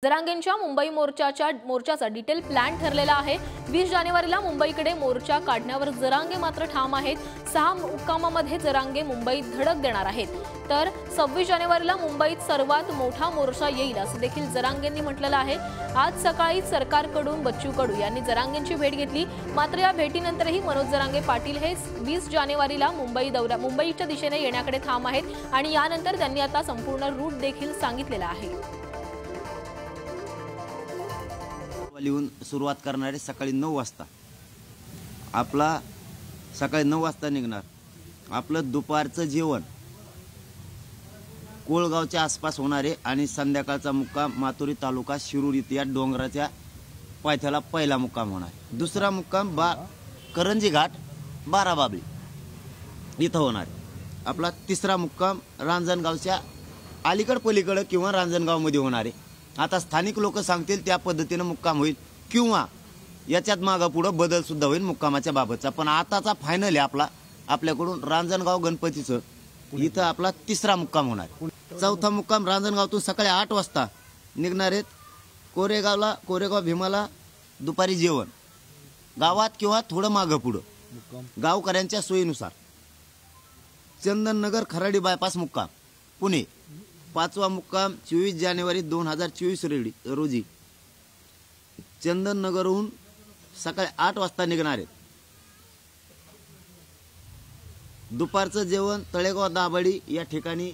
जरांगेंच्या मुंबई मोर्चाचा detail plan ठरलेला आहे। 20 जानेवारीला मुंबईकडे मोर्चा काढण्यावर जरांगे मात्र ठाम आहेत। 6 मुक्कामामध्ये जरांगे मुंबईत धडक देणार आहेत। तर 26 जानेवारीला मुंबईत सर्वात मोठा मोर्चा येईल असं देखील जरांगेंनी म्हटलेलं आहे। आज सकाळी सरकारकडून बच्चू कडू यांनी जरांगेंची भेट घेतली। मात्र या भेटीनंतरही मनोज जरांगे पाटील हे 20 जानेवारीला मुंबईच्या दिशेने येण्याकडे ठाम आहेत आणि यानंतर त्यांनी आता संपूर्ण रूट देखील सांगितलेला आहे। लिहून सुरुवात करणारे सकाळी 9 वाजता आपला सकाळी 9 वाजता निघणार। आपलं दुपारचं जेवण कोळगावच्या आसपास होणारे आणि संध्याकाळचा मुक्काम मातुरी तालुका शिरूर या डोंगराच्या पायथ्याला पहिला मुक्काम होणार। दुसरा मुक्काम करंजी घाट बाराबाबळी इथं होणार। आपला तिसरा मुक्काम रांजणगावच्या अलीकड पलीकडे किंवा रांजणगाव मध्ये होणार आहे। आता स्थानिक लोक सांगतील त्या पद्धतीने मुक्काम होईल किंवा याच्यात मागे पुढे बदल सुद्धा होईल मुक्कामाच्या बाबतचा। पण आताचा फायनल आहे आपल्याकडून रांजणगाव गणपतीचं इथं आपला तिसरा मुक्काम होणार। चौथा मुक्काम रांजणगावतून सकाळी 8 वाजता निघणार आहेत। कोरेगाव भीमाला दुपारी जेवण गावात किंवा थोडं मागे पुढे गावकऱ्यांच्या सोयीनुसार। चंदननगर खराडी बायपास मुक्काम पुणे। 5वा मुक्काम 24 जानेवारी 2024 रोजी चंदननगरहून सकाळी 8 वाजता निघणार आहेत। दुपारचं जेवण तळेगाव दाभाडी या ठिकाणी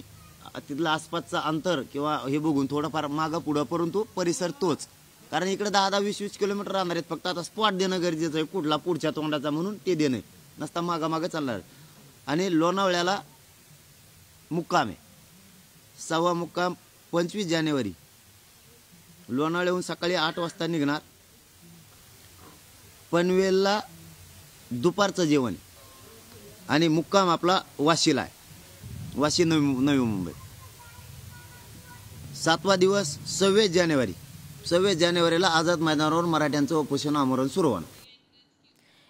तिथलं आसपासचं अंतर किंवा हे बघून थोडंफार मागं पुढं, परंतु परिसर तोच, कारण इकडे 10-20 किलोमीटर राहणार आहेत। फक्त आता स्पॉट देणं गरजेचं आहे, कुठला पुढच्या तोंडाचा म्हणून ते देणं नसता मागं चालणार। आणि लोणावळ्याला मुक्काम आहे। 6वा मुक्काम 25 जानेवारी लोणावळ्याहून सकाळी 8 वाजता निघणार। पनवेलला दुपारचं जेवण आणि मुक्काम आपला वाशीला आहे, वाशी नवी मुंबई। 7वा दिवस 26 जानेवारी 26 जानेवारीला आझाद मैदानावर मराठ्यांचं उपोषण आमरण सुरू होणार।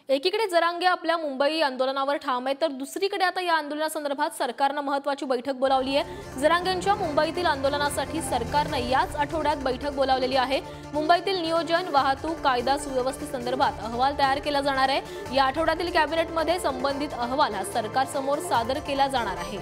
एकीकडे जरांगे आपल्या मुंबई आंदोलनावर ठाम आहे, तर दुसरीकडे आता या आंदोलनासंदर्भात सरकारने महत्त्वाची बैठक बोलावली आहे। जरांगेंच्या मुंबईतील आंदोलनासाठी सरकारने याच आठवड्यात बैठक बोलावलेली आहे। मुंबईतील नियोजन, वाहतूक, कायदा सुव्यवस्थे संदर्भात अहवाल तयार केला जाणार आहे। या आठवड्यातील कॅबिनेटमध्ये संबंधित अहवाल हा सरकारसमोर सादर केला जाणार आहे।